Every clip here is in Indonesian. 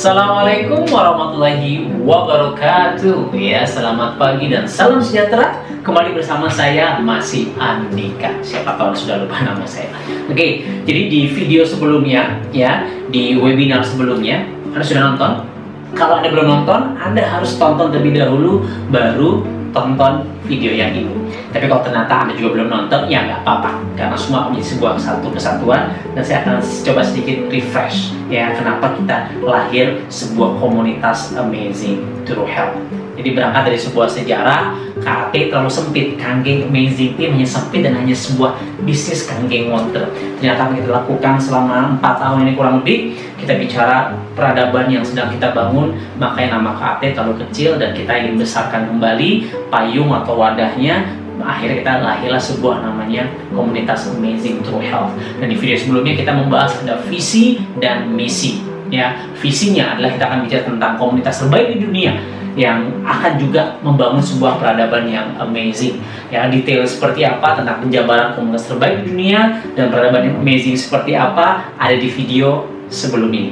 Assalamualaikum warahmatullahi wabarakatuh. Ya, selamat pagi dan salam sejahtera. Kembali bersama saya masih Andika. Siapa tahu sudah lupa nama saya. Oke, jadi di video sebelumnya ya, di webinar sebelumnya, Anda sudah nonton? Kalau Anda belum nonton, Anda harus tonton terlebih dahulu baru tonton video yang ini. Tapi kalau ternyata Anda juga belum nonton, ya nggak apa-apa, karena semua menjadi sebuah satu kesatuan. Dan saya akan coba sedikit refresh ya, kenapa kita lahir sebuah komunitas Amazing True Health. Jadi berangkat dari sebuah sejarah, KAT terlalu sempit, Kanggeng Amazing Team hanya sempit dan hanya sebuah bisnis Kanggeng Water. Ternyata kita lakukan selama 4 tahun ini kurang lebih, kita bicara peradaban yang sedang kita bangun, makanya nama KAT terlalu kecil dan kita ingin besarkan kembali payung atau wadahnya. Akhirnya kita lahirlah sebuah namanya komunitas Amazing True Health. Dan di video sebelumnya kita membahas ada visi dan misi. Ya, visinya adalah kita akan bicara tentang komunitas terbaik di dunia yang akan juga membangun sebuah peradaban yang amazing. Ya, detail seperti apa tentang penjabaran komunitas terbaik di dunia dan peradaban yang amazing seperti apa ada di video sebelum ini.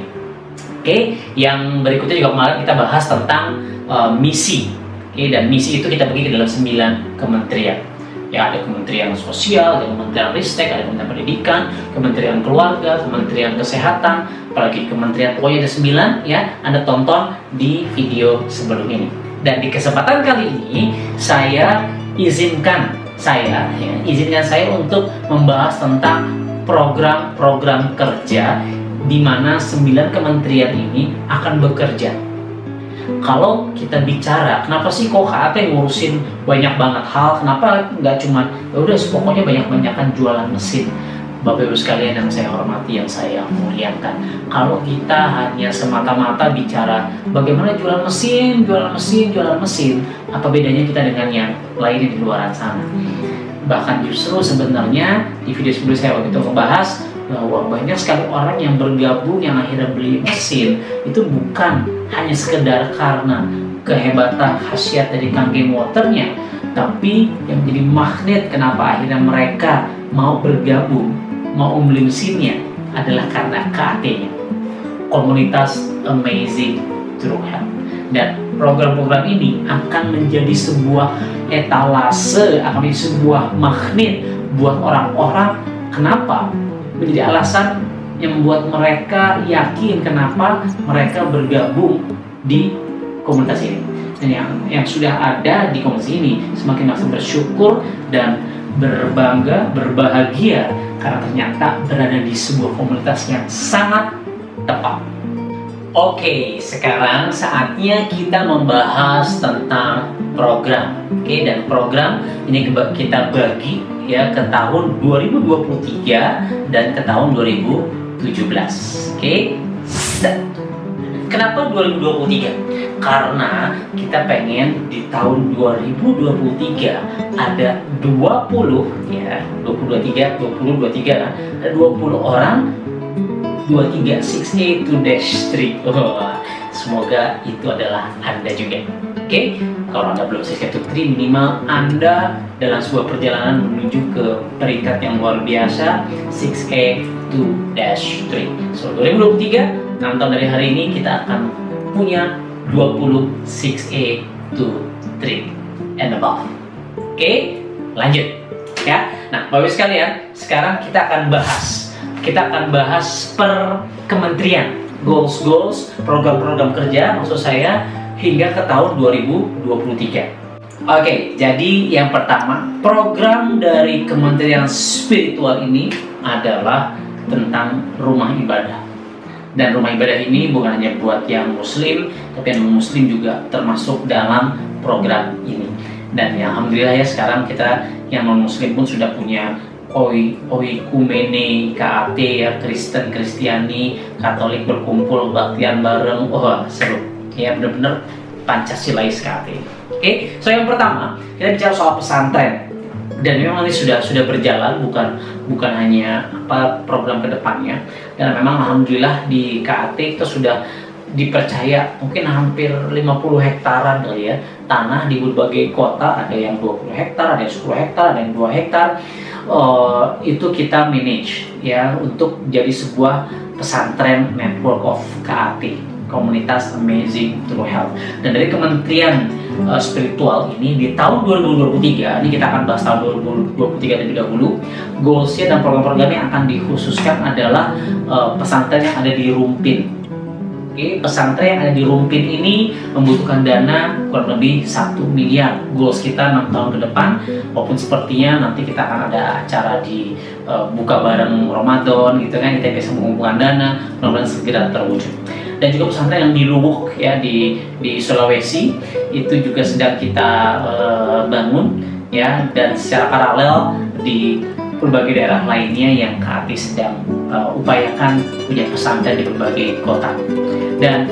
Oke, yang berikutnya juga kemarin kita bahas tentang misi. Oke, dan misi itu kita bagi ke dalam 9 kementerian. Ya, ada Kementerian Sosial, ada Kementerian Ristek, ada Kementerian Pendidikan, Kementerian Keluarga, Kementerian Kesehatan, apalagi Kementerian, pokoknya ada 9 ya. Anda tonton di video sebelum ini. Dan di kesempatan kali ini saya izinkan saya untuk membahas tentang program-program kerja di mana 9 kementerian ini akan bekerja. Kalau kita bicara, kenapa sih kok KAT ngurusin banyak banget hal? Kenapa nggak cuma, ya udah pokoknya banyak-banyakan jualan mesin? Bapak Ibu sekalian yang saya hormati, yang saya muliakan, kalau kita hanya semata-mata bicara bagaimana jualan mesin, apa bedanya kita dengan yang lainnya di luar sana? Bahkan justru sebenarnya di video sebelum saya waktu itu membahas bahwa banyak sekali orang yang bergabung yang akhirnya beli mesin itu bukan hanya sekedar karena kehebatan khasiat dari Kanggeng Waternya, tapi yang menjadi magnet kenapa akhirnya mereka mau bergabung, mau membeli mesinnya adalah karena KAT-nya, komunitas Amazing True Health. Dan program-program ini akan menjadi sebuah etalase, akan menjadi sebuah magnet buat orang-orang. Kenapa? Menjadi alasan yang membuat mereka yakin kenapa mereka bergabung di komunitas ini. Dan yang sudah ada di komunitas ini semakin merasa bersyukur dan berbangga, berbahagia karena ternyata berada di sebuah komunitas yang sangat tepat. Oke, sekarang saatnya kita membahas tentang program. Oke, dan program ini kita bagi ya ke tahun 2023 dan ke tahun 2017. Oke. Kenapa 2023? Karena kita pengen di tahun 2023 ada 20 ya, 2023 kan, ada 20 orang 23 6A to -3. Semoga itu adalah Anda juga. Oke, kalau Anda belum 6A to 3, minimal Anda dalam sebuah perjalanan menuju ke peringkat yang luar biasa 6A to -3. So 2023, 6 tahun dari hari ini kita akan punya 20 6A to 3 and above. Oke, lanjut ya. Nah, Bapak Ibu sekalian, sekarang kita akan bahas per kementerian, goals, program-program kerja maksud saya hingga ke tahun 2023. Oke, jadi yang pertama, program dari Kementerian Spiritual ini adalah tentang rumah ibadah. Dan rumah ibadah ini bukan hanya buat yang muslim, tapi yang muslim juga termasuk dalam program ini. Dan ya, alhamdulillah ya, sekarang kita yang non muslim pun sudah punya Oikumene, KAT ya, Kristen, Kristiani, Katolik berkumpul, baktian bareng. Wah, seru. Ya, bener-bener Pancasilais KAT. Oke, so yang pertama, kita bicara soal pesantren. Dan memang ini sudah berjalan, bukan hanya program kedepannya. Dan memang alhamdulillah di KAT kita sudah dipercaya mungkin hampir 50 hektaran kali ya, tanah di berbagai kota, ada yang 20 hektar, ada yang 10 hektar, ada yang 2 hektar. Itu kita manage ya untuk jadi sebuah pesantren network of KAT, komunitas Amazing True Health. Dan dari Kementerian Spiritual ini di tahun 2023, ini kita akan bahas tahun 2023 terlebih dahulu, goalsnya dan program-program yang akan dikhususkan adalah pesantren yang ada di Rumpin. Oke, pesantren yang ada di Rumpin ini membutuhkan dana kurang lebih 1 miliar. Goals kita 6 tahun ke depan, walaupun sepertinya nanti kita akan ada acara di buka bareng Ramadan gitu kan, kita bisa mengumpulkan dana, mudah-mudahan segera terwujud. Dan juga pesantren yang di Luwuk ya di Sulawesi itu juga sedang kita bangun ya, dan secara paralel di berbagai daerah lainnya yang KAT sedang upayakan punya pesantren di berbagai kota. Dan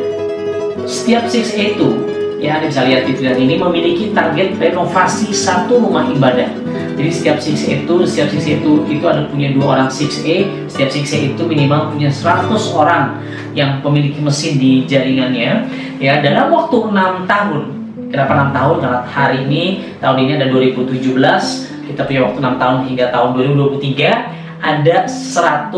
setiap 6A itu ya, Anda bisa lihat di video ini memiliki target renovasi 1 rumah ibadah. Jadi setiap 6A itu ada punya 2 orang 6A. Setiap 6A itu minimal punya 100 orang yang memiliki mesin di jaringannya ya, dalam waktu 6 tahun. Kenapa 6 tahun? Karena tahun ini ada 2017, kita punya waktu 6 tahun hingga tahun 2023 ada 100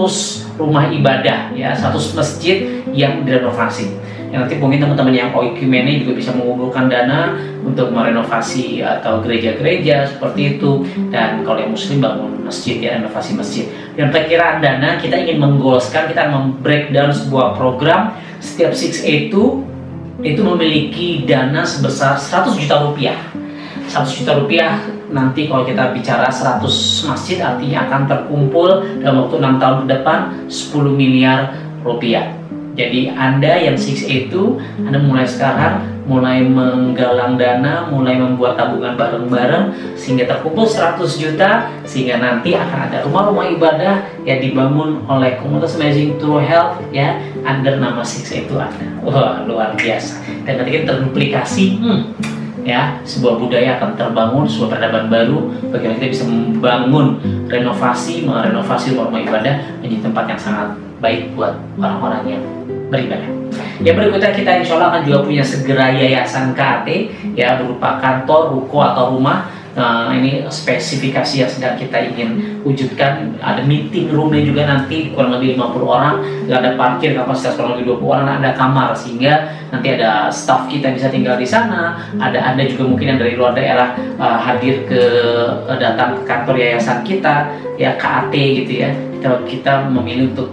rumah ibadah ya, 100 masjid yang direnovasi. Ya, nanti mungkin teman-teman yang Oikumene juga bisa mengumpulkan dana untuk merenovasi atau gereja-gereja seperti itu. Dan kalau yang muslim bangun masjid ya, renovasi masjid. Dan perkiraan dana kita ingin menggolskan, kita membreakdown sebuah program. Setiap 6A itu memiliki dana sebesar 100 juta rupiah. 100 juta rupiah nanti kalau kita bicara 100 masjid artinya akan terkumpul dalam waktu 6 tahun ke depan 10 miliar rupiah. Jadi Anda yang 6A itu, Anda mulai sekarang, mulai menggalang dana, mulai membuat tabungan bareng-bareng sehingga terkumpul 100 juta, sehingga nanti akan ada rumah-rumah ibadah yang dibangun oleh komunitas Amazing True Health ya, under nama 6A itu Anda. Wah, luar biasa. Dan nanti kita terduplikasi, ya, sebuah budaya akan terbangun, sebuah peradaban baru. Bagaimana kita bisa membangun merenovasi rumah ibadah menjadi tempat yang sangat baik buat orang-orang yang beribadah. Yang berikutnya kita insya Allah akan juga punya segera yayasan KAT ya, berupa kantor, ruko atau rumah. Nah, ini spesifikasi yang sedang kita ingin wujudkan. Ada meeting roomnya juga nanti kurang lebih 50 orang, ada parkir kapasitas kurang lebih 20 orang, ada kamar sehingga nanti ada staff kita bisa tinggal di sana. Ada Anda juga mungkin yang dari luar daerah hadir datang ke kantor yayasan kita ya, KAT gitu ya. Kita memilih untuk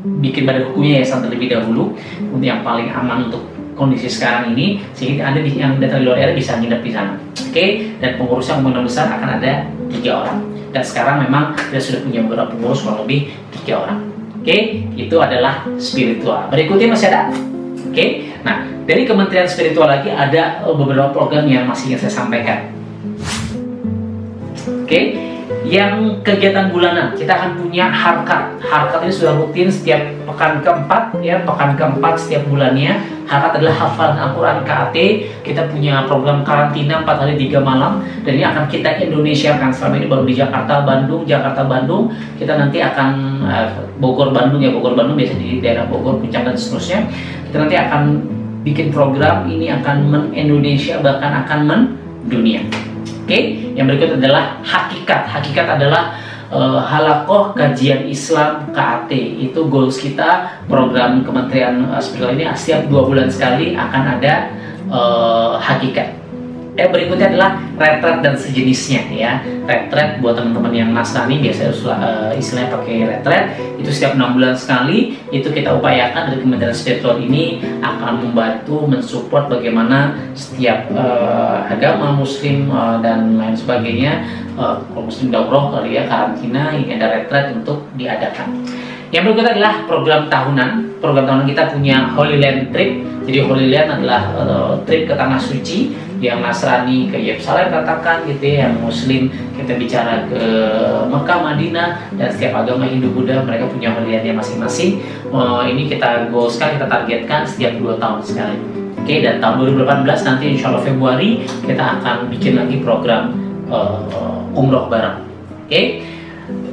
bikin badan hukumnya yayasan terlebih dahulu untuk yang paling aman untuk kondisi sekarang ini, sehingga Anda yang datang dari luar daerah bisa nginep di sana. Oke, dan pengurusnya kemungkinan besar akan ada 3 orang. Dan sekarang memang kita sudah punya beberapa pengurus kurang lebih 3 orang. Oke, itu adalah spiritual. Berikutnya masih ada. Oke, nah dari Kementerian Spiritual lagi ada beberapa program yang masih ingin saya sampaikan. Oke, yang kegiatan bulanan kita akan punya harkat. Harkat ini sudah rutin setiap pekan keempat ya, pekan keempat setiap bulannya. Harkat adalah hafalan Al-Quran KAT. Kita punya program karantina 4 hari 3 malam, dan ini akan kita Indonesiakan. Selama ini baru di Jakarta Bandung. Kita nanti akan Bogor Bandung ya, Bogor Bandung biasa di daerah Bogor, Puncak dan seterusnya. Kita nanti akan bikin program ini akan men-Indonesia, bahkan akan mendunia. Oke, yang berikut adalah hakikat. Hakikat adalah halakoh kajian Islam KAT. Itu goals kita, program Kementerian Spiritual ini setiap 2 bulan sekali akan ada hakikat. Yang berikutnya adalah retret dan sejenisnya ya. Retret buat teman-teman yang Nasrani biasanya istilahnya pakai retret, itu setiap 6 bulan sekali. Itu kita upayakan dari Kementerian Spiritual ini akan membantu mensupport bagaimana setiap agama muslim dan lain sebagainya, kalau muslim daurah kali ya, karantina, ini ada retret untuk diadakan. Yang berikutnya adalah program tahunan. Program tahunan kita punya Holy Land Trip. Jadi Holy Land adalah trip ke tanah suci. Yang Nasrani ke Yerusalem katakan gitu ya, yang Muslim kita bicara ke Mekah, Madinah, dan setiap agama Hindu, Buddha mereka punya Holy Land masing-masing. Ini kita goalskan, kita targetkan setiap 2 tahun sekali. Oke, dan tahun 2018 nanti insya Allah Februari kita akan bikin lagi program umroh bareng. Oke.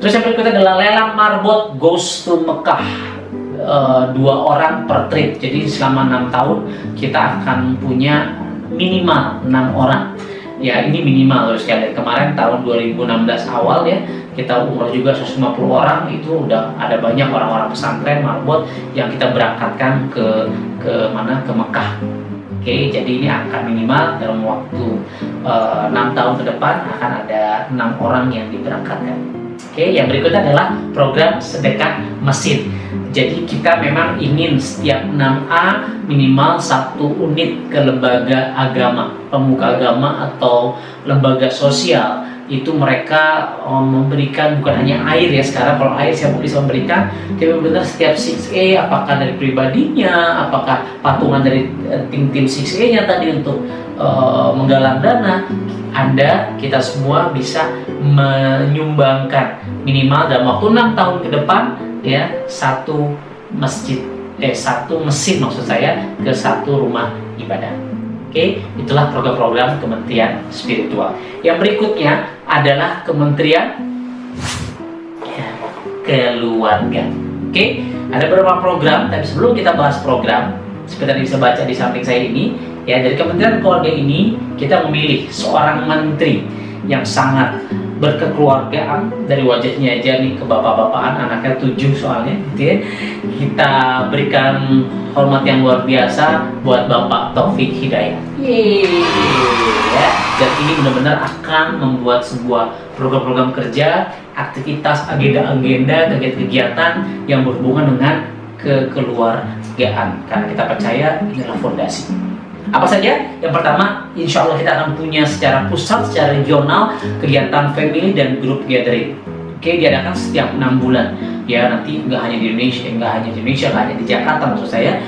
Terus yang berikutnya adalah lelang marbot goes to Mekah, 2 orang per trip. Jadi selama 6 tahun kita akan punya minimal 6 orang ya ini minimal terus sekalian. Kemarin tahun 2016 awal ya, kita umroh juga 150 orang, itu udah ada banyak orang-orang pesantren marbot yang kita berangkatkan ke mana, ke Mekah. Oke, jadi ini angka minimal dalam waktu 6 tahun ke depan akan ada 6 orang yang diberangkatkan. Oke, yang berikutnya adalah program sedekah masjid. Jadi kita memang ingin setiap 6A minimal 1 unit ke lembaga agama, pemuka agama atau lembaga sosial. Itu mereka memberikan bukan hanya air ya, sekarang kalau air siapa bisa memberikan, tapi benar setiap 6A, apakah dari pribadinya, apakah patungan dari tim 6A-nya tadi untuk menggalang dana. Anda, kita semua bisa menyumbangkan minimal dalam waktu 6 tahun ke depan ya, 1 mesin maksud saya, ke 1 rumah ibadah. Oke, itulah program-program Kementerian Spiritual. Yang berikutnya adalah Kementerian Keluarga. Oke, ada beberapa program, tapi sebelum kita bahas program, seperti yang bisa baca di samping saya ini, ya, dari Kementerian Keluarga ini kita memilih seorang menteri yang sangat berkekeluargaan. Dari wajahnya aja nih, ke bapak-bapakan, anaknya 7 soalnya gitu ya. Kita berikan hormat yang luar biasa buat Bapak Taufik Hidayat. Yeay, ya. Dan ini benar-benar akan membuat sebuah program-program kerja, aktivitas, agenda-agenda, kegiatan yang berhubungan dengan kekeluargaan, karena kita percaya inilah fondasi. Apa saja? Yang pertama, insya Allah kita akan punya secara pusat, secara regional kegiatan family dan group gathering. Oke, diadakan setiap 6 bulan. Ya, nanti nggak hanya di Indonesia, nggak hanya di Jakarta maksud saya,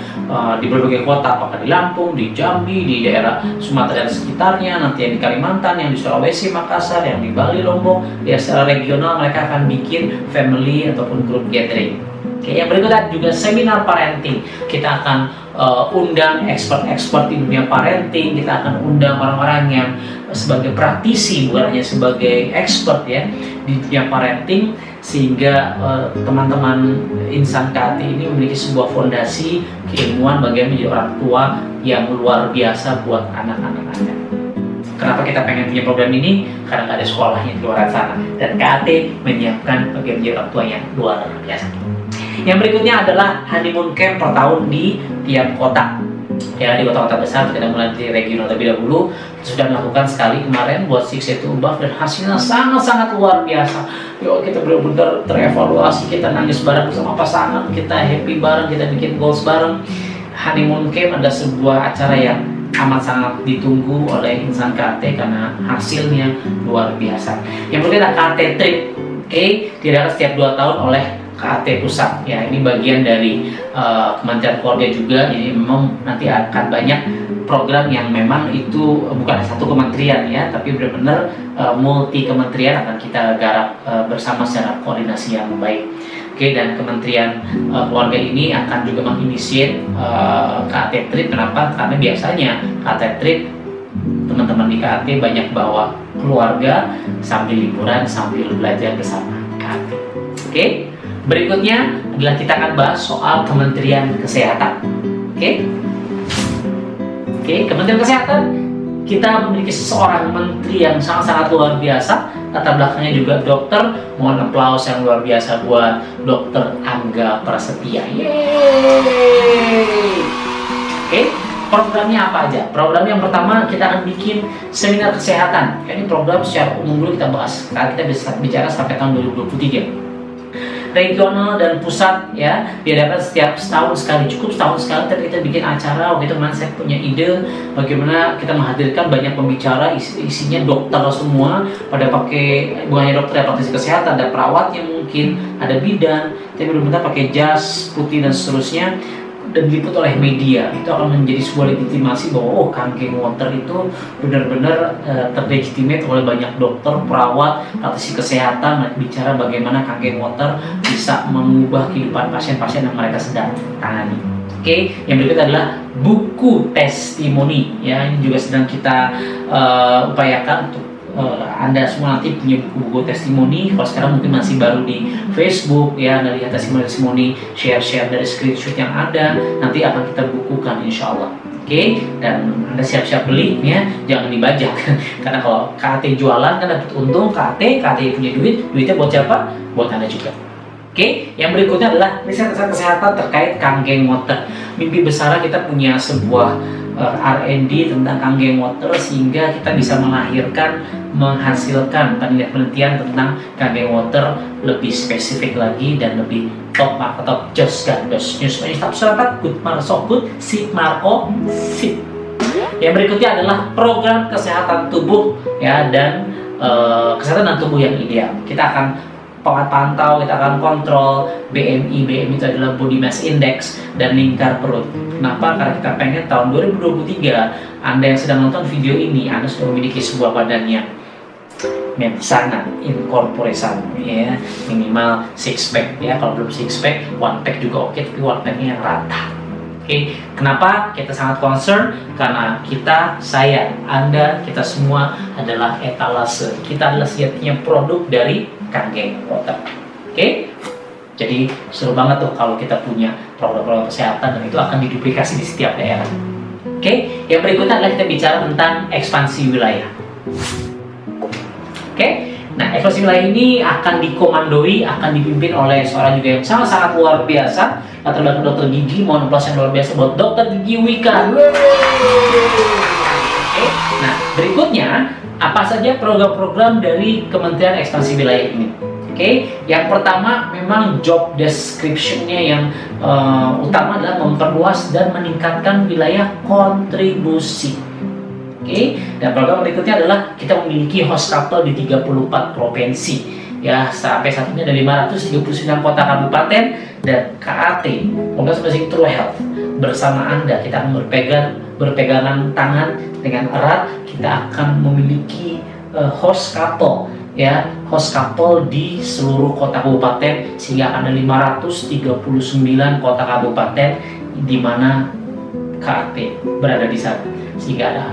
di berbagai kota, apakah di Lampung, di Jambi, di daerah Sumatera dan sekitarnya, nanti yang di Kalimantan, yang di Sulawesi, Makassar, yang di Bali, Lombok, ya secara regional mereka akan bikin family ataupun group gathering. Oke, yang berikutnya juga seminar parenting. Kita akan undang expert di dunia parenting. Kita akan undang orang-orang yang sebagai praktisi, bukan hanya sebagai expert ya di dunia parenting, sehingga teman-teman insan KT ini memiliki sebuah fondasi keilmuan bagaimana menjadi orang tua yang luar biasa buat anak-anak Anda. Kenapa kita pengen punya program ini? Karena nggak ada sekolahnya di luar sana, dan KT menyiapkan bagaimana menjadi orang tua yang luar biasa. Yang berikutnya adalah honeymoon camp per tahun di tiap kota. Ya, di kota-kota besar kita mulai di regional terlebih dahulu. Sudah melakukan sekali kemarin buat Six to Above, dan hasilnya sangat-sangat luar biasa. Yuk, kita benar-benar terevaluasi, kita nangis bareng bersama pasangan, kita happy bareng, kita bikin goals bareng. Honeymoon camp adalah sebuah acara yang amat sangat ditunggu oleh insan KT karena hasilnya luar biasa. Yang berikutnya adalah KT Trip. Oke, diadakan setiap 2 tahun oleh KT Pusat. Ya, ini bagian dari Kementerian Keluarga juga. Jadi memang nanti akan banyak program yang memang itu bukan satu kementerian ya, tapi benar-benar multi kementerian akan kita garap bersama secara koordinasi yang baik. Oke, dan Kementerian Keluarga ini akan juga menginisiasi KT Trip. Kenapa? Karena biasanya KT Trip, teman-teman di KT banyak bawa keluarga sambil liburan, sambil belajar bersama KT. Oke, berikutnya adalah kita akan bahas soal Kementerian Kesehatan. Oke, Kementerian Kesehatan, kita memiliki seorang menteri yang sangat-sangat luar biasa. Latar belakangnya juga dokter. Mohon aplaus yang luar biasa buat Dr. Angga Prasetya. Yeay. Oke, programnya apa aja? Program yang pertama, kita akan bikin seminar kesehatan. Ini program secara umum dulu kita bahas, karena kita bisa bicara sampai tahun 2023. Regional dan pusat ya, diadakan setiap setahun sekali, cukup setahun sekali. Tapi kita bikin acara. Waktu itu kemarin saya punya ide bagaimana kita menghadirkan banyak pembicara, isinya dokter semua, pada pakai, bukan hanya dokter ya, praktisi kesehatan, ada perawatnya mungkin, ada bidan, tapi benar-benar pakai jas putih dan seterusnya, dan diliput oleh media. Itu akan menjadi sebuah legitimasi bahwa Kangen Water itu benar-benar terlegitimate oleh banyak dokter, perawat, praktisi kesehatan bicara bagaimana Kangen Water bisa mengubah kehidupan pasien-pasien yang mereka sedang tangani. Oke, yang berikutnya adalah buku testimoni ya, ini juga sedang kita upayakan untuk Anda semua nanti punya buku-buku testimoni. Kalau sekarang mungkin masih baru di Facebook ya, Anda lihat testimoni, share dari screenshot yang ada, nanti akan kita bukukan insya Allah. Oke, dan Anda siap-siap beli ya, jangan dibajak. Karena kalau KAT jualan kan dapat untung, KAT punya duitnya buat siapa? Buat Anda juga. Oke, yang berikutnya adalah riset kesehatan terkait kanggeng water. Mimpi besar kita punya sebuah R&D tentang kanggeng water sehingga kita bisa menghasilkan penelitian tentang kanggeng water lebih spesifik lagi dan lebih top market top just gandos news stop serapat good marso good sip marco sip. Yang berikutnya adalah program kesehatan tubuh ya, dan kesehatan tubuh yang ideal. Kita akan pantau, kita akan kontrol BMI itu adalah body mass index dan lingkar perut. Kenapa? Karena kita pengen tahun 2023 Anda yang sedang nonton video ini, Anda sudah memiliki sebuah badan yang sangat incorporation ya, minimal 6 pack ya, kalau belum 6 pack 1 pack juga oke, tapi 1 packnya yang rata. Oke, kenapa kita sangat concern? Karena saya, Anda, kita semua adalah etalase, kita adalah sejatinya produk dari kanggeng water. Oke, jadi seru banget tuh kalau kita punya program-program kesehatan dan itu akan diduplikasi di setiap daerah. Oke, yang berikutnya adalah kita bicara tentang ekspansi wilayah. Oke, nah ekspansi wilayah ini akan dikomandoi, akan dipimpin oleh seorang juga yang sangat-sangat luar biasa, latar belakang dokter gigi. Mohon aplaus yang luar biasa buat dokter gigi Wika. Oke, nah berikutnya apa saja program-program dari Kementerian Ekspansi Wilayah ini? Oke, yang pertama memang job description-nya yang utama adalah memperluas dan meningkatkan wilayah kontribusi. Oke, dan program berikutnya adalah kita memiliki host couple di 34 provinsi ya, sampai saat ini ada 539 kota kabupaten, dan KAT Komunitas Basic True Health bersama Anda kita akan berpegangan tangan dengan erat. Kita akan memiliki host couple ya, host couple di seluruh kota kabupaten sehingga ada 539 kota kabupaten di mana KAT berada di sana, sehingga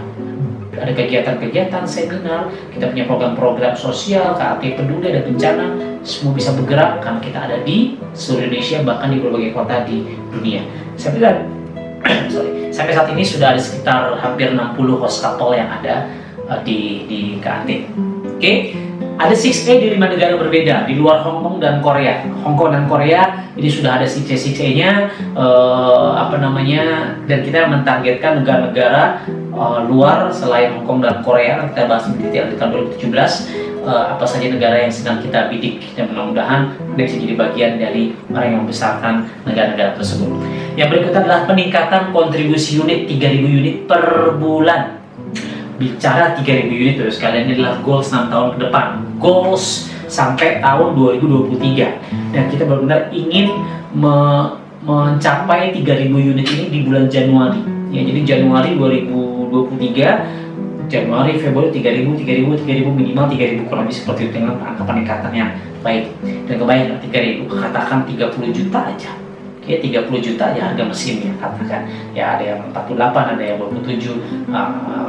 ada kegiatan-kegiatan, seminar, kita punya program-program sosial, KAT peduli, ada bencana, semua bisa bergerak karena kita ada di seluruh Indonesia, bahkan di berbagai kota di dunia. Sampai saat ini sudah ada sekitar hampir 60 host couple yang ada di KAT. Oke, ada 6A di 5 negara berbeda di luar Hong Kong dan Korea. Hong Kong dan Korea ini sudah ada 6A-nya, dan kita mentargetkan negara-negara luar selain Hong Kong dan Korea. Kita bahas di detail di tahun 2017 apa saja negara yang sedang kita bidik, dan mudah-mudahan bisa jadi bagian dari orang yang membesarkan negara-negara tersebut. Yang berikutnya adalah peningkatan kontribusi unit 3.000 unit per bulan. Bicara 3.000 unit terus kalian, ini adalah goals 6 tahun ke depan, goals sampai tahun 2023, dan kita benar-benar ingin mencapai 3.000 unit ini di bulan Januari ya. Jadi Januari 2023, Januari, Februari 3.000 minimal 3.000, kurang lebih seperti itu, dengan angka peningkatan yang baik. Dan kebayang 3.000, katakan 30 juta aja. Oke, 30 juta ya harga mesinnya, katakan ya, ada yang 48, ada yang 27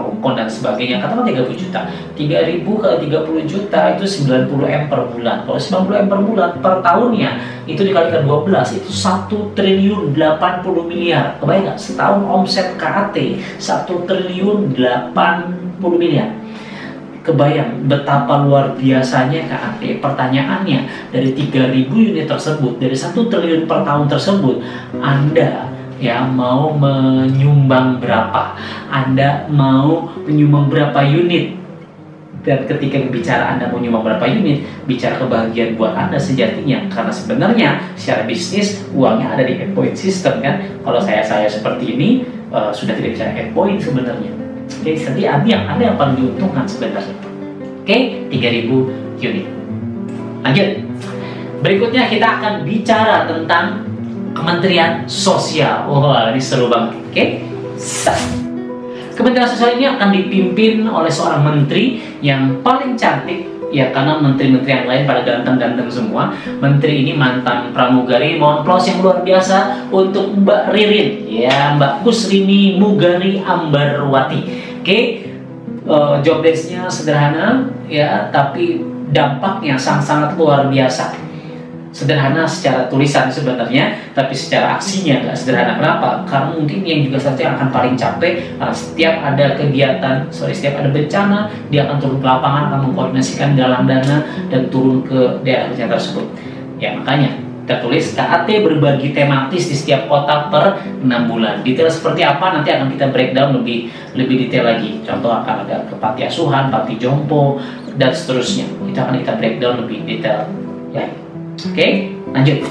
ukon dan sebagainya, katakan 30 juta. 3.000 kali 30 juta itu 90 M per bulan. Kalau 90 M per bulan per tahunnya itu dikalikan 12, itu 1 triliun 80 miliar. Kebayang nggak? Setahun omset KAT 1 triliun 80 miliar. Kebayang betapa luar biasanya KAT. Pertanyaannya, dari 3.000 unit tersebut, dari 1 triliun per tahun tersebut, Anda ya mau menyumbang berapa? Anda mau menyumbang berapa unit? Dan ketika bicara Anda mau menyumbang berapa unit, bicara kebahagiaan buat Anda sejatinya. Karena sebenarnya secara bisnis uangnya ada di endpoint system kan. Kalau saya seperti ini sudah tidak bicara endpoint sebenarnya. Oke, jadi ada yang paling diuntungkan sebenarnya. Oke, 3.000 unit. Lanjut. Berikutnya kita akan bicara tentang Kementerian Sosial. Wah, ini seru banget. Oke. Kementerian Sosial ini akan dipimpin oleh seorang menteri yang paling cantik ya, karena menteri-menteri yang lain pada ganteng-ganteng semua. Menteri ini mantan pramugari. Mohon aplaus yang luar biasa untuk Mbak Ririn ya, Mbak Kusrini Mugari Ambarwati. Oke, job desk-nya sederhana ya, tapi dampaknya sangat luar biasa. sederhana secara tulisan sebenarnya, tapi secara aksinya nggak sederhana. Kenapa? Karena mungkin yang juga satu yang akan paling capek karena setiap ada kegiatan, setiap ada bencana, dia akan turun ke lapangan, akan mengkoordinasikan galang dana dan turun ke daerah bencana tersebut. Ya makanya kita tulis KAT berbagi tematis di setiap kota per 6 bulan. Detail seperti apa nanti akan kita breakdown lebih detail lagi. Contoh akan ada ke panti asuhan, panti jompo, dan seterusnya. Itu akan kita breakdown lebih detail. Ya. Oke, lanjut.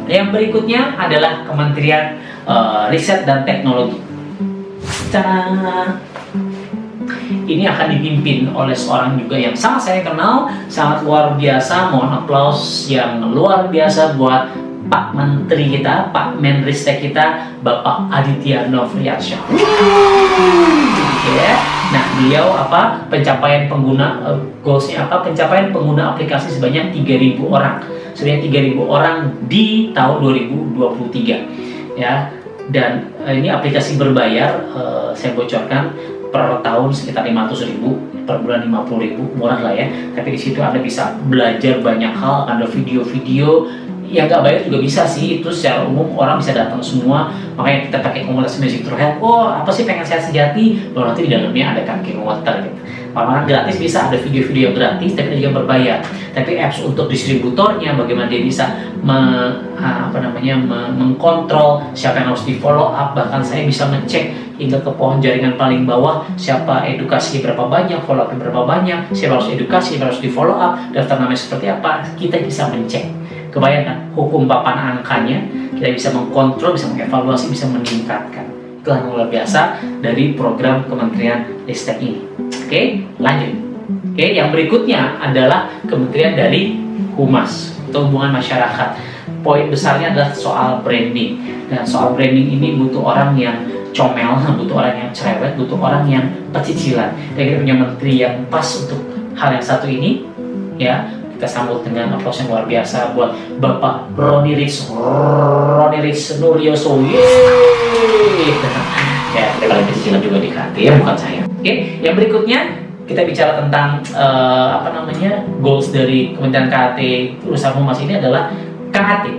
Yang berikutnya adalah Kementerian Riset dan Teknologi. Ini akan dipimpin oleh seorang juga yang sangat saya kenal, sangat luar biasa. Mohon aplaus yang luar biasa buat Pak Menteri kita, Pak Menristek kita, Bapak Aditya Novriansyah. Ya. Nah, beliau pencapaian pengguna goalsnya pencapaian pengguna aplikasi sebanyak 3.000 orang. Sebanyak 3.000 orang di tahun 2023. Ya. Dan ini aplikasi berbayar, saya bocorkan per tahun sekitar 500.000, per bulan 50.000, murah lah ya. Tapi di situ Anda bisa belajar banyak hal, ada video-video yang nggak bayar juga bisa sih. Itu secara umum orang bisa datang semua. Makanya kita pakai komunitas Music Through Health. Oh, apa sih pengen sehat sejati? Baru nanti di dalamnya ada Kaki Water gitu. Orang gratis bisa, ada video-video gratis, tapi ada juga berbayar. Tapi apps untuk distributornya, bagaimana dia bisa mengkontrol siapa yang harus di follow up. Bahkan saya bisa ngecek hingga ke pohon jaringan paling bawah, siapa edukasi berapa banyak, follow up berapa banyak, siapa harus edukasi, siapa harus di follow up, daftar namanya seperti apa, kita bisa mencek. Kebayangkan hukum papan angkanya, kita bisa mengkontrol, bisa mengevaluasi, bisa meningkatkan. Itulah yang luar biasa dari program Kementerian Ristek ini. Oke, lanjut. Oke, yang berikutnya adalah Kementerian dari Humas atau Hubungan Masyarakat. Poin besarnya adalah soal branding. Dan soal branding ini butuh orang yang comel, butuh orang yang cerewet, butuh orang yang pecicilan. Dan kita punya menteri yang pas untuk hal yang satu ini, ya. Kita sambut dengan aplaus yang luar biasa buat Bapak Roni Rich Nuryoso. Yeay! Ya, kita paling pecicilan juga di KAT ya, bukan saya. Oke, yang berikutnya kita bicara tentang goals dari Kementerian KAT Urusan Humas ini adalah KAT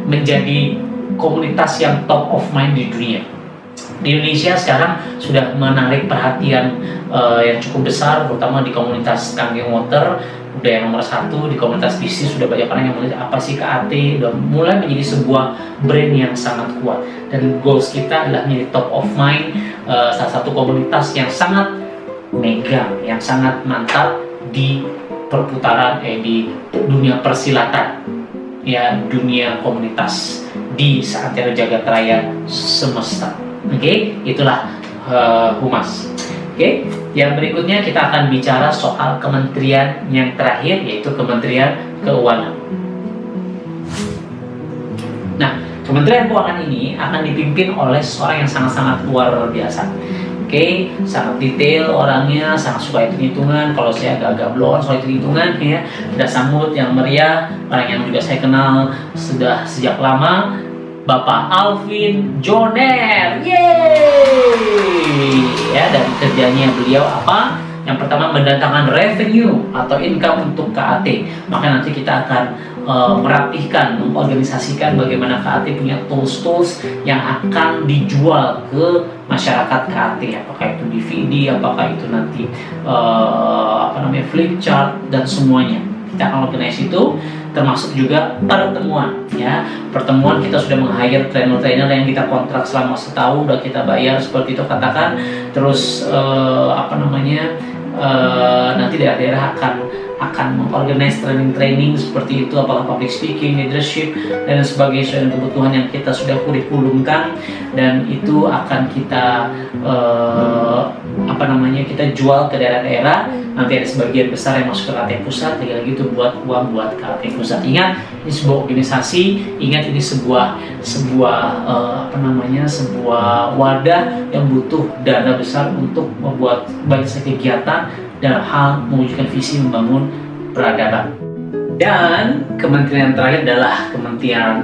menjadi komunitas yang top of mind di dunia. Di Indonesia sekarang sudah menarik perhatian yang cukup besar, terutama di komunitas Kaki Water, udah yang nomor 1. Di komunitas bisnis sudah banyak orang yang melihat apa sih KAT, udah mulai menjadi sebuah brand yang sangat kuat. Dan goals kita adalah menjadi top of mind, salah satu komunitas yang sangat megang, yang sangat mantap di perputaran di dunia persilatan, ya, dunia komunitas di seantero jagat raya semesta. Oke, itulah Humas. Oke, yang berikutnya kita akan bicara soal kementerian yang terakhir, yaitu Kementerian Keuangan. Nah, Kementerian Keuangan ini akan dipimpin oleh seorang yang sangat-sangat luar biasa. Oke, sangat detail orangnya, sangat suka hitung-hitungan. Kalau saya agak blon soal hitung-hitungan, ya, kita sambut yang meriah, orang yang juga saya kenal sudah sejak lama, Bapak Alvin Joner. Yeay! Ya, dan kerjanya beliau apa? Yang pertama, mendatangkan revenue atau income untuk KAT. Maka nanti kita akan merapihkan, mengorganisasikan bagaimana KAT punya tools-tools yang akan dijual ke masyarakat KAT. Apakah itu DVD, apakah itu nanti flip chart dan semuanya. Kita akan organize itu, termasuk juga pertemuan, ya. Pertemuan kita sudah meng-hire trainer-trainer yang kita kontrak selama setahun, udah kita bayar seperti itu katakan. Terus nanti daerah-daerah akan mengorganize training-training seperti itu, apakah public speaking, leadership, dan sebagainya sesuai dengan kebutuhan yang kita sudah kurikulumkan, dan itu akan kita kita jual ke daerah-daerah. Nanti ada sebagian besar yang masuk ke KAT Pusat, lagi-lagi itu buat uang buat KAT Pusat. Ingat, ini sebuah organisasi, ingat ini sebuah wadah yang butuh dana besar untuk membuat banyak kegiatan dalam hal mewujudkan visi membangun peradaban. Dan kementerian terakhir adalah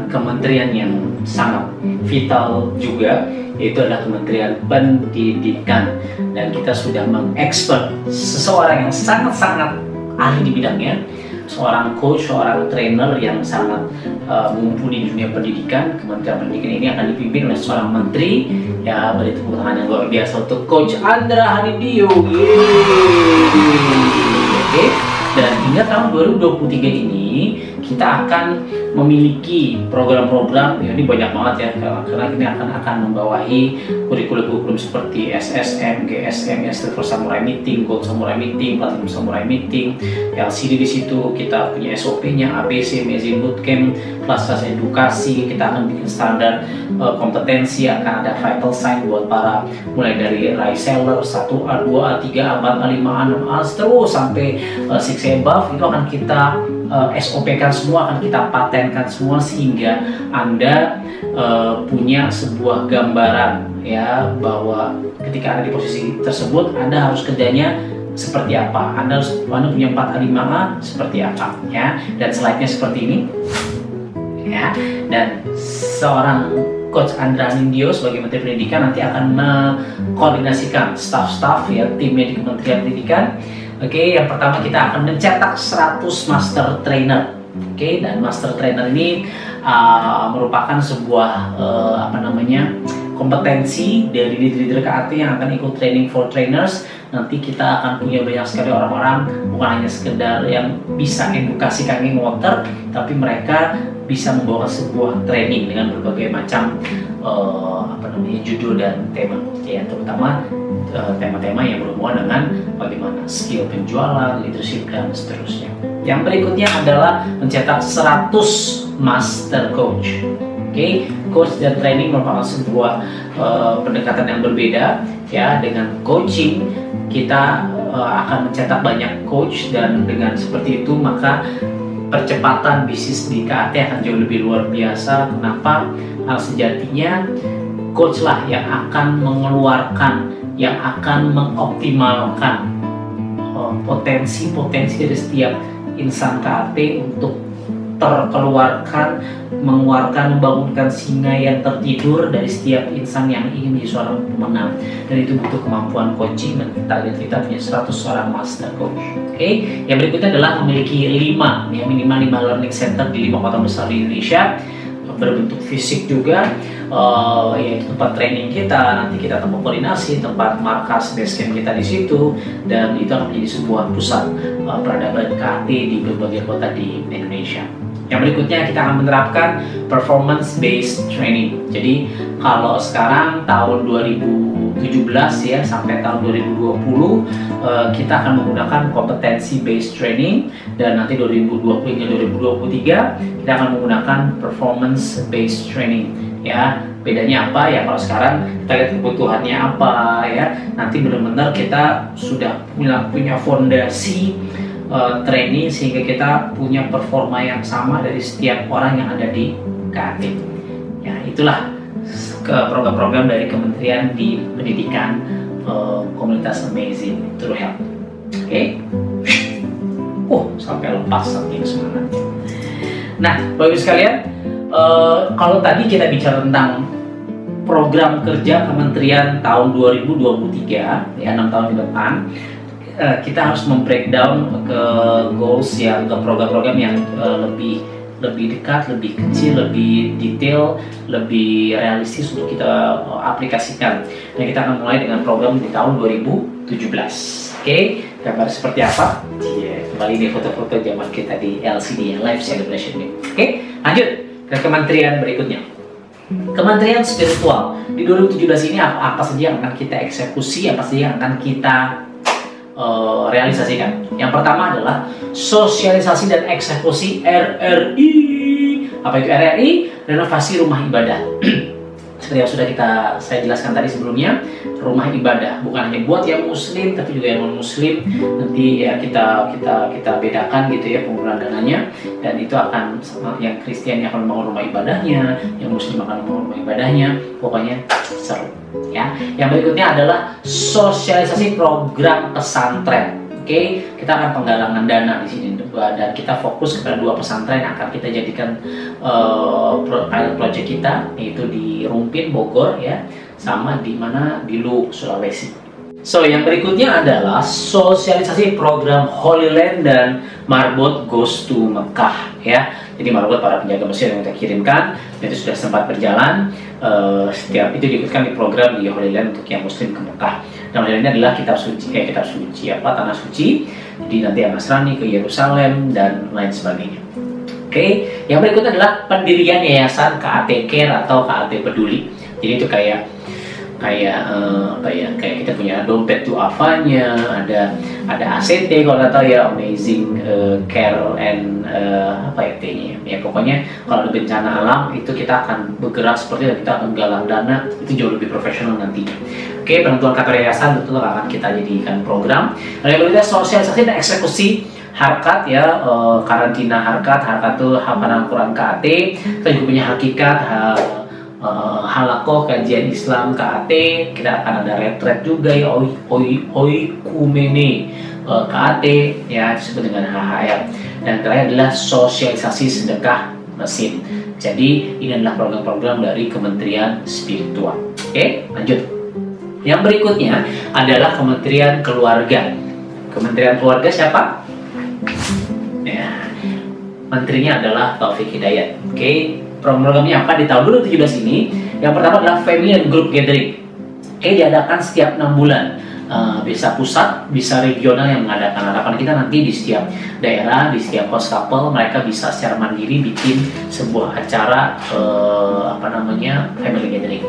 kementerian yang sangat vital juga, yaitu adalah Kementerian Pendidikan. Dan kita sudah mengekspor seseorang yang sangat-sangat ahli di bidangnya, seorang coach, seorang trainer yang sangat mumpuni di dunia pendidikan. Kementerian Pendidikan ini akan dipimpin oleh seorang menteri. Ya, beri tepuk tangan yang luar biasa untuk Coach Andra Hanidio. Oke. Dan hingga tahun 2023 ini kita akan memiliki program-program, ya ini banyak banget ya, karena ini akan membawahi kurikulum seperti SSM, GSM, Silver Samurai Meeting, Gold Samurai Meeting, Platinum Samurai Meeting, LCD di situ kita punya SOP-nya, ABC, Amazing Bootcamp, kelas edukasi, kita akan bikin standar kompetensi, akan ada vital sign buat para mulai dari reseller 1A, 2A, 3A, 4A, 5A, 6A, terus sampai 6A above, itu akan kita SOP-kan semua, akan kita patenkan semua sehingga Anda punya sebuah gambaran ya bahwa ketika Anda di posisi tersebut Anda harus kerjanya seperti apa, Anda punya 4A 5A seperti apa ya, dan slide-nya seperti ini ya. Dan seorang Coach Andra Hanidio sebagai Menteri Pendidikan nanti akan mengkoordinasikan staff-staff ya, timnya di Kementerian Pendidikan. Oke, yang pertama kita akan mencetak 100 master trainer. Oke, dan master trainer ini merupakan sebuah kompetensi dari leader KAT yang akan ikut training for trainers. Nanti kita akan punya banyak sekali orang-orang, bukan hanya sekedar yang bisa edukasi kaki water, tapi mereka bisa membawa sebuah training dengan berbagai macam judul dan tema ya, terutama tema-tema yang berhubungan dengan bagaimana skill penjualan, leadership, dan seterusnya. Yang berikutnya adalah mencetak 100 master coach. Oke, coach dan training merupakan sebuah pendekatan yang berbeda ya. Dengan coaching kita akan mencetak banyak coach, dan dengan seperti itu maka percepatan bisnis di KAT akan jauh lebih luar biasa. Kenapa? Karena sejatinya coach lah yang akan mengeluarkan, yang akan mengoptimalkan potensi-potensi dari setiap insan KAT untuk mengeluarkan, membangunkan singa yang tertidur dari setiap insan yang ingin menjadi seorang pemenang. Dan itu butuh kemampuan coaching, dan kita punya 100 orang master coach. Oke, yang berikutnya adalah memiliki 5 minimal 5 learning center di 5 kota besar di Indonesia, berbentuk fisik juga, yaitu tempat training kita, nanti kita tempat koordinasi, tempat markas basecamp kita di situ, dan itu akan menjadi sebuah pusat peradaban KAT di berbagai kota di Indonesia. Yang berikutnya kita akan menerapkan performance based training. Jadi kalau sekarang tahun 2017 ya sampai tahun 2020 kita akan menggunakan competency based training, dan nanti 2020 hingga 2023 kita akan menggunakan performance based training ya. Bedanya apa ya? Kalau sekarang kita lihat kebutuhannya apa ya, nanti benar-benar kita sudah punya fondasi training sehingga kita punya performa yang sama dari setiap orang yang ada di KAT. Ya, itulah program-program dari Kementerian di Pendidikan, komunitas Amazing True Health. Oke. Sampai lepas saking semangatnya. Nah, Bapak Ibu sekalian, kalau tadi kita bicara tentang program kerja Kementerian tahun 2023 ya, 6 tahun ke depan, kita harus membreakdown ke goals yang ke program-program yang lebih dekat, lebih kecil, lebih detail, lebih realistis untuk kita aplikasikan. Dan kita akan mulai dengan program di tahun 2017. Oke, gambar seperti apa? Kembali di foto-foto zaman kita di LCD, Live Celebration Day. Oke, lanjut ke kementerian berikutnya. Kementerian Spiritual di 2017 ini apa saja yang akan kita eksekusi, apa saja yang akan kita realisasikan. Yang pertama adalah sosialisasi dan eksekusi RRI. Apa itu RRI? Renovasi rumah ibadah. Seperti yang sudah saya jelaskan tadi sebelumnya, rumah ibadah bukan hanya buat yang muslim tapi juga yang non muslim. Nanti ya kita bedakan gitu ya penggunaan dananya, dan itu akan yang Kristen akan membangun rumah ibadahnya, yang muslim akan membangun rumah ibadahnya. Pokoknya seru ya. Yang berikutnya adalah sosialisasi program pesantren. Oke, kita akan penggalangan dana di sini, dan kita fokus kepada 2 pesantren yang akan kita jadikan pilot project kita, yaitu di Rumpin Bogor ya, sama di mana di Luwu Sulawesi. So, yang berikutnya adalah sosialisasi program Holy Land dan Marbot Goes to Mekah ya. Jadi Marbot para penjaga Mesir yang kita kirimkan itu sudah sempat berjalan. Setiap itu diikutkan di program di Holy Land untuk yang Muslim ke Mekah. Dan Holy Land adalah kitab suci tanah suci. Jadi nanti yang Nasrani ke Yerusalem dan lain sebagainya. Oke, yang berikutnya adalah pendirian yayasan KAT Care atau KAT Peduli. Jadi itu kayak kita punya dompet duafanya, ada ACT kalau nggak tahu ya, Amazing Care and T-nya ya, pokoknya kalau ada bencana alam itu kita akan bergerak seperti itu, kita akan galang dana, itu jauh lebih profesional nantinya. Oke, penentuan KPR yayasan tentu akan kita jadikan program. Lalu yang berikutnya sosialisasi dan eksekusi harkat ya, karantina harkat itu hafalan Quran KAT. Kita juga punya hakikat, halakoh kajian Islam KAT. Kita akan ada retret juga ya, oikumene KAT ya, disebut dengan HHR. Dan terakhir adalah sosialisasi sedekah mesin. Jadi ini adalah program-program dari Kementerian Spiritual. Oke, lanjut. Yang berikutnya adalah Kementerian Keluarga. Kementerian Keluarga siapa? Ya, menterinya adalah Taufik Hidayat. Oke, programnya apa di tahun 2017 ini? Yang pertama adalah Family and Group Gathering. Oke, diadakan setiap 6 bulan. Bisa pusat, bisa regional yang mengadakan. Harapan kita nanti di setiap daerah, di setiap host couple, mereka bisa secara mandiri bikin sebuah acara family gathering.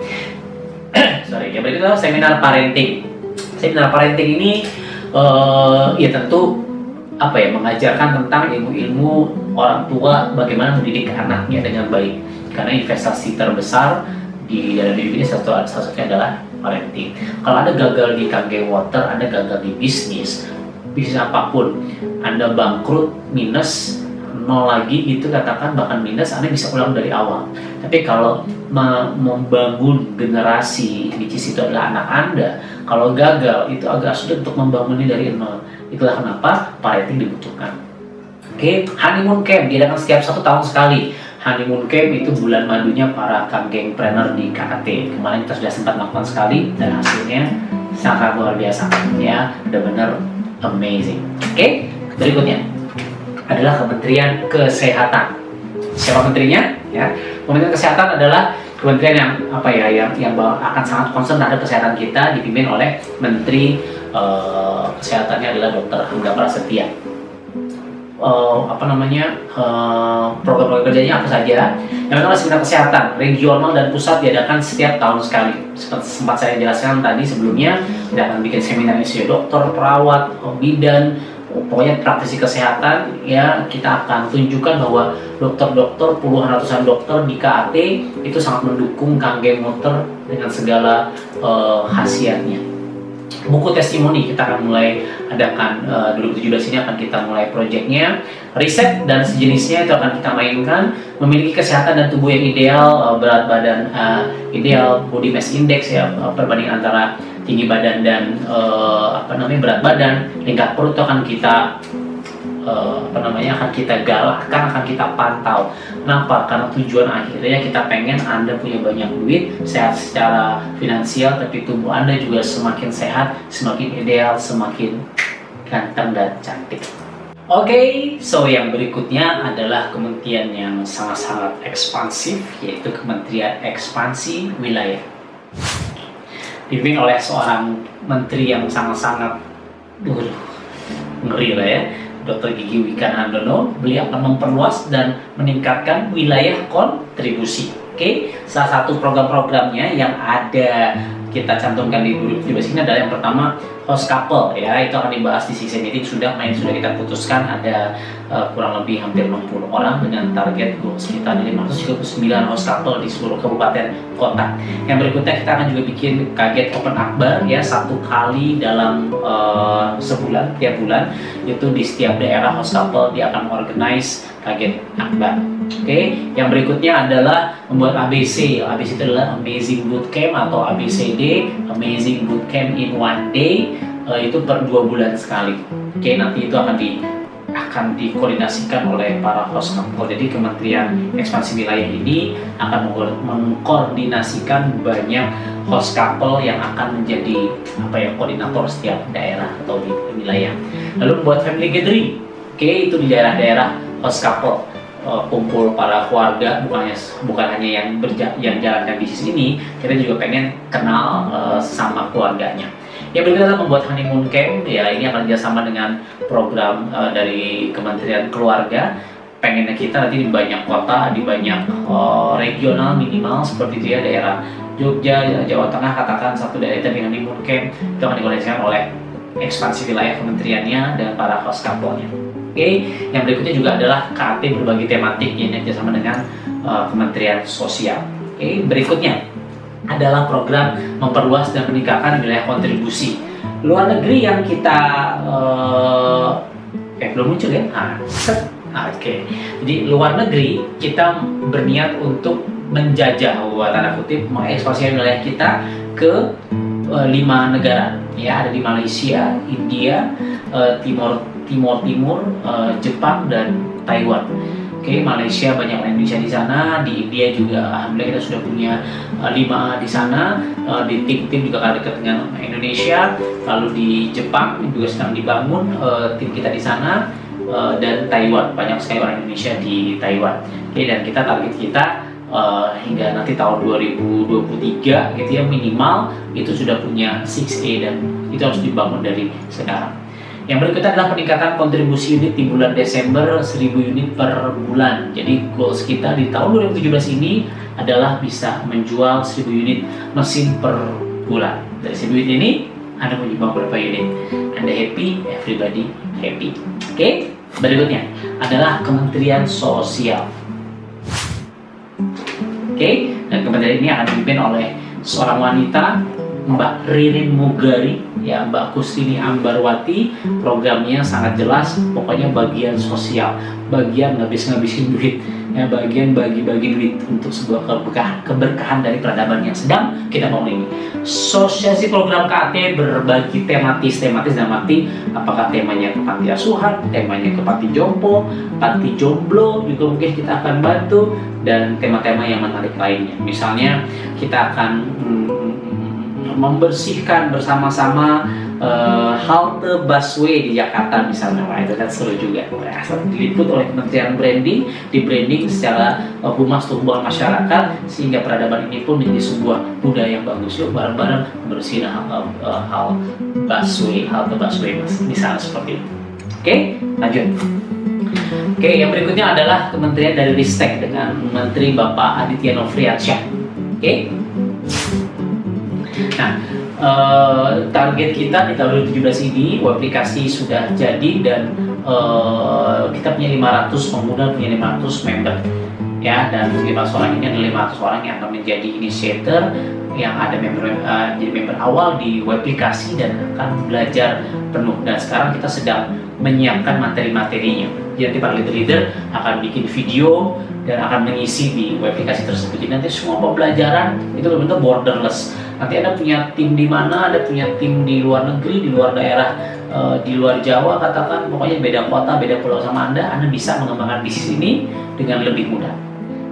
Yang berikutnya adalah seminar parenting. Seminar parenting ini ya tentu mengajarkan tentang ilmu-ilmu orang tua bagaimana mendidik anaknya dengan baik. Karena investasi terbesar di dalam hidup ini salah satunya adalah parenting. Kalau Anda gagal di KG Water, Anda gagal di bisnis apapun, Anda bangkrut, minus, nol lagi gitu katakan, bahkan minus, Anda bisa ulang dari awal. Tapi kalau membangun generasi, which is itu adalah anak Anda, kalau gagal itu agak sulit untuk membangunnya dari nol. Itulah kenapa parenting dibutuhkan. Oke, honeymoon camp diadakan setiap 1 tahun sekali. Honeymoon camp itu bulan madunya para gangpreneur di KAT. Kemarin kita sudah sempat melakukan sekali dan hasilnya sangat luar biasa ya, benar-benar amazing. Oke, berikutnya adalah Kementerian Kesehatan. Siapa menterinya? Ya, Kementerian Kesehatan adalah kementerian yang akan sangat concern terhadap kesehatan kita, dipimpin oleh Menteri Kesehatannya adalah Dr. Angga Prasetya. Program-program kerjanya apa saja? Yang pertama seminar kesehatan regional dan pusat diadakan setiap tahun sekali. Sempat saya jelaskan tadi sebelumnya, kita akan bikin seminar isi dokter, perawat, bidan, pokoknya praktisi kesehatan ya. Kita akan tunjukkan bahwa dokter-dokter, puluhan ratusan dokter di KAT itu sangat mendukung KG Motor dengan segala khasiatnya. Buku testimoni kita akan mulai adakan 2017 ini, akan kita mulai proyeknya. Riset dan sejenisnya itu akan kita mainkan. Memiliki kesehatan dan tubuh yang ideal, berat badan ideal, body mass index ya, perbandingan antara tinggi badan dan berat badan, tingkat perut itu akan kita akan kita galakkan, akan kita pantau. Kenapa? Karena tujuan akhirnya kita pengen Anda punya banyak duit, sehat secara finansial, tapi tubuh Anda juga semakin sehat, semakin ideal, semakin ganteng dan cantik. Oke, so yang berikutnya adalah kementerian yang sangat-sangat ekspansif, yaitu Kementerian Ekspansi Wilayah. Dipimpin oleh seorang menteri yang sangat-sangat ngeri lah ya, Dr. Gigi Wikanandono. Beliau akan memperluas dan meningkatkan wilayah kontribusi. Oke, salah satu program-programnya yang ada kita cantumkan di 2017 ini adalah yang pertama host couple ya, itu akan dibahas di sisi meeting. Sudah kita putuskan ada kurang lebih hampir 60 orang dengan target sekitar 539 host couple di seluruh kabupaten kota. Yang berikutnya kita akan juga bikin kaget open akbar ya, 1 kali dalam sebulan, tiap bulan itu di setiap daerah host couple dia akan organize kaget akbar. Oke, yang berikutnya adalah membuat ABC. ABC itu adalah Amazing Bootcamp atau ABCD, Amazing Bootcamp in One Day. Itu per 2 bulan sekali. Oke, nanti itu akan akan dikoordinasikan oleh para host couple. Jadi Kementerian Ekspansi Wilayah ini akan mengkoordinasikan banyak host couple yang akan menjadi koordinator setiap daerah atau di wilayah. Lalu buat family gathering, itu di daerah-daerah host couple, kumpul para keluarga, bukan hanya yang jalankan bisnis ini, kita juga pengen kenal sama keluarganya. Yang berikutnya adalah membuat honeymoon camp. Ya, ini akan kerjasama dengan program dari Kementerian Keluarga. Pengennya kita nanti di banyak kota, di banyak regional minimal seperti itu ya, daerah Jogja, Jawa Tengah, katakan satu daerah itu honeymoon camp itu akan dikoordinasikan oleh ekspansi wilayah kementeriannya dan para host couple-nya. Yang berikutnya juga adalah KAT berbagi tematik yang kerjasama dengan Kementerian Sosial. Berikutnya adalah program memperluas dan meningkatkan wilayah kontribusi. Luar negeri yang kita belum muncul ya. Jadi luar negeri kita berniat untuk menjajah, tanda kutip, mengekspansikan wilayah kita ke 5 negara. Ya, ada di Malaysia, India, Timur, Jepang dan Taiwan. Malaysia banyak orang Indonesia di sana, di India juga alhamdulillah kita sudah punya 5 di sana, di tim juga akan dekat dengan Indonesia. Lalu di Jepang juga sedang dibangun tim kita di sana, dan Taiwan, banyak sekali orang Indonesia di Taiwan. Dan kita target kita hingga nanti tahun 2023 gitu ya, minimal itu sudah punya 6A dan itu harus dibangun dari sekarang. Yang berikutnya adalah peningkatan kontribusi unit di bulan Desember 1000 unit per bulan. Jadi goals kita di tahun 2017 ini adalah bisa menjual 1000 unit mesin per bulan. Dari 1000 unit ini Anda mau jual berapa unit? Anda happy, everybody happy. Berikutnya adalah Kementerian Sosial. Dan kementerian ini akan dipimpin oleh seorang wanita, Mbak Ririn Mugari, ya, Mbak Kustini Ambarwati. Programnya sangat jelas, pokoknya bagian sosial, bagian ngabisin duit, ya, bagian bagi-bagi duit untuk sebuah keberkahan dari peradaban yang sedang kita bangun ini. Sosialisasi program KAT berbagi tematis dalam arti apakah temanya ke panti asuhan, temanya ke panti jompo, panti jomblo juga mungkin kita akan bantu, dan tema-tema yang menarik lainnya. Misalnya kita akan membersihkan bersama-sama halte busway di Jakarta misalnya. Itu kan seru juga. Diliput oleh Kementerian Branding, di branding secara humas tumbuhan masyarakat, sehingga peradaban ini pun menjadi sebuah budaya yang bagus. Yuk bareng-bareng membersihkan halte busway misalnya seperti itu. Lanjut. Yang berikutnya adalah Kementerian dari Ristek dengan Menteri Bapak Aditya Novriansyah. Nah, target kita di tahun 2017 ini aplikasi sudah jadi, dan kita punya 500 pengguna, punya 500 member ya, dan 500 orang ini adalah 500 orang yang akan menjadi initiator, yang ada jadi member awal di aplikasi dan akan belajar penuh. Dan sekarang kita sedang menyiapkan materi-materinya. Jadi para leader akan bikin video dan akan mengisi di aplikasi tersebut. Jadi nanti semua pembelajaran itu benar-benar borderless. Nanti Anda punya tim di mana, Anda punya tim di luar negeri, di luar daerah, di luar Jawa, katakan pokoknya beda kota, beda pulau sama Anda bisa mengembangkan bisnis ini dengan lebih mudah.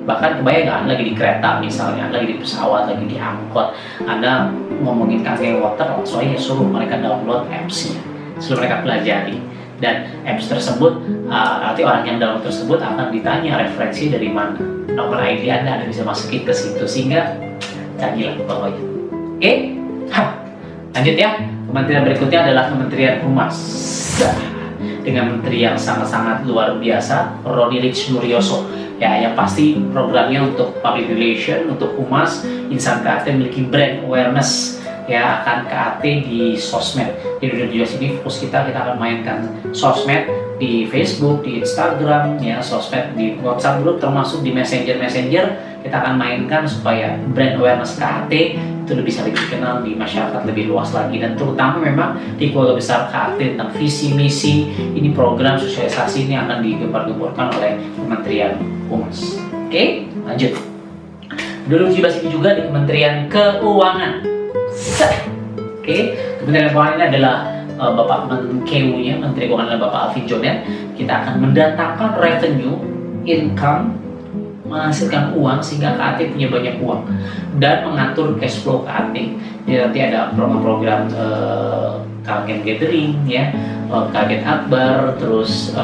Bahkan kebayang nggak, Anda lagi di kereta misalnya, Anda lagi di pesawat, lagi di angkot, Anda ngomongin Kangkeng Water, langsung aja suruh mereka download apps-nya, suruh mereka pelajari. Dan apps tersebut, nanti orang yang download tersebut akan ditanya referensi dari mana, nomor ID Anda bisa masukin ke situ, sehingga canggih lah pokoknya. Lanjut ya. Kementerian berikutnya adalah Kementerian Humas dengan menteri yang sangat-sangat luar biasa, Roni Rich Nuryoso. Ya, yang pasti programnya untuk public relation, untuk humas, insan KAT memiliki brand awareness, ya, akan KAT di sosmed. Di 2017 ini fokus kita akan mainkan sosmed di Facebook, di Instagram, ya, sosmed di WhatsApp group, termasuk di messenger kita akan mainkan supaya brand awareness KAT itu bisa lebih dikenal di masyarakat lebih luas lagi, dan terutama memang di keluarga besar KAT tentang visi misi ini, program sosialisasi ini akan digembar-gemborkan oleh Kementerian Humas. Lanjut. 2017 ini juga di Kementerian Keuangan. Kementerian Keuangan ini adalah Bapak Menkemunya, Menteri Keuangan adalah Bapak Alvin Jonet, kita akan mendatangkan revenue, income, menghasilkan uang sehingga KAT punya banyak uang, dan mengatur cash flow KAT. Jadi nanti ada program-program Kaget Gathering ya, Kaget Akbar, terus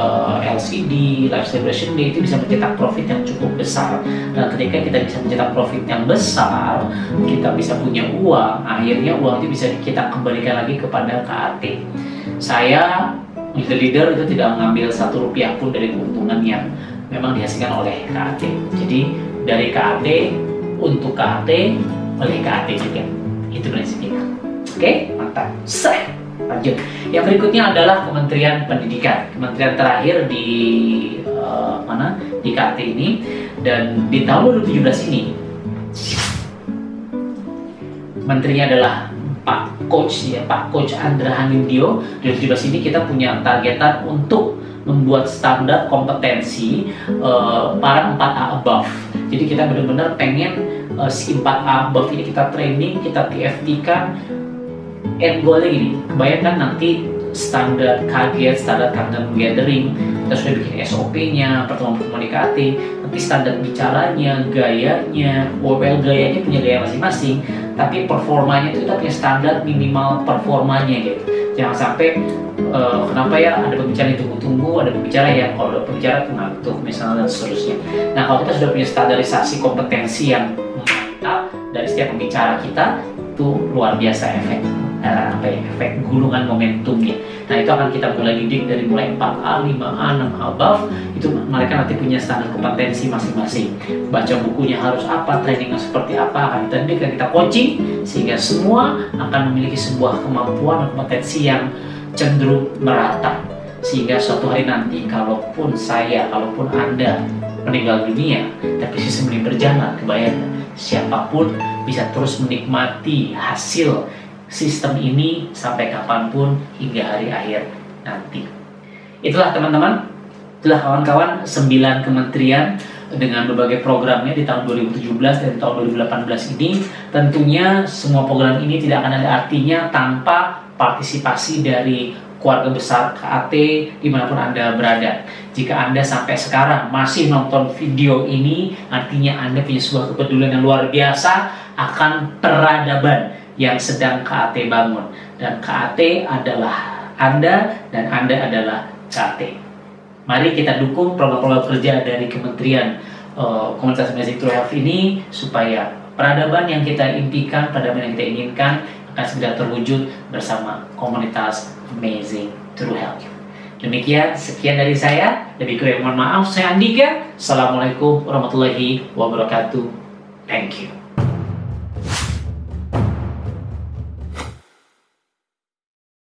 LCD, Live Celebration Day, itu bisa mencetak profit yang cukup besar. Dan ketika kita bisa mencetak profit yang besar, kita bisa punya uang, akhirnya uang itu bisa kita kembalikan lagi kepada KAT. Saya leader itu tidak mengambil satu rupiah pun dari keuntungan yang memang dihasilkan oleh KAT. Jadi dari KAT untuk KAT oleh KAT juga. Itu prinsipnya. Oke, mantap. Lanjut. Yang berikutnya adalah Kementerian Pendidikan. Kementerian terakhir di di KAT ini, dan di tahun 2017 ini menterinya adalah Pak Coach Andra Hanindyo. Di 2017 ini kita punya targetan untuk membuat standar kompetensi para 4A above. Jadi kita benar-benar pengen si 4A above ini kita training, kita TFT kan. End goalnya gini, kebayangkan nanti standar kaget, standar content gathering, kita sudah bikin SOP-nya, pertemuan-pertemuan di KAT, nanti standar bicaranya, gayanya, gayanya punya gaya masing-masing, tapi performanya itu kita punya standar minimal performanya gitu. Jangan sampai kenapa ya ada pembicara yang tunggu-tunggu, ada pembicara yang kalau ada pembicara tuh ngantuk misalnya, dan seterusnya. Nah, kalau kita sudah punya standarisasi kompetensi yang mantap dari setiap pembicara kita, itu luar biasa efek gulungan momentumnya. Nah, itu akan kita mulai didik dari mulai 4A, 5A, 6A above. Itu mereka nanti punya standar kompetensi masing-masing. Baca bukunya harus apa, trainingnya seperti apa, akan kita didik dan kita coaching sehingga semua akan memiliki sebuah kemampuan dan kompetensi yang cenderung merata, sehingga suatu hari nanti kalaupun Anda meninggal dunia tapi sistem ini berjalan, kebayang siapapun bisa terus menikmati hasil sistem ini sampai kapanpun hingga hari akhir nanti. Itulah teman-teman, itulah kawan-kawan 9 kementerian dengan berbagai programnya di tahun 2017 dan tahun 2018 ini. Tentunya semua program ini tidak akan ada artinya tanpa partisipasi dari keluarga besar KAT dimanapun Anda berada. Jika Anda sampai sekarang masih nonton video ini, artinya Anda punya sebuah kepedulian yang luar biasa akan peradaban yang sedang KAT bangun. Dan KAT adalah Anda dan Anda adalah KAT. Mari kita dukung program-program kerja dari Kementerian Komunitas Amazing True Health ini supaya peradaban yang kita impikan, peradaban yang kita inginkan akan segera terwujud bersama komunitas Amazing True Health. Demikian, sekian dari saya. Lebih kurang mohon maaf. Saya Andika. Assalamualaikum warahmatullahi wabarakatuh. Thank you.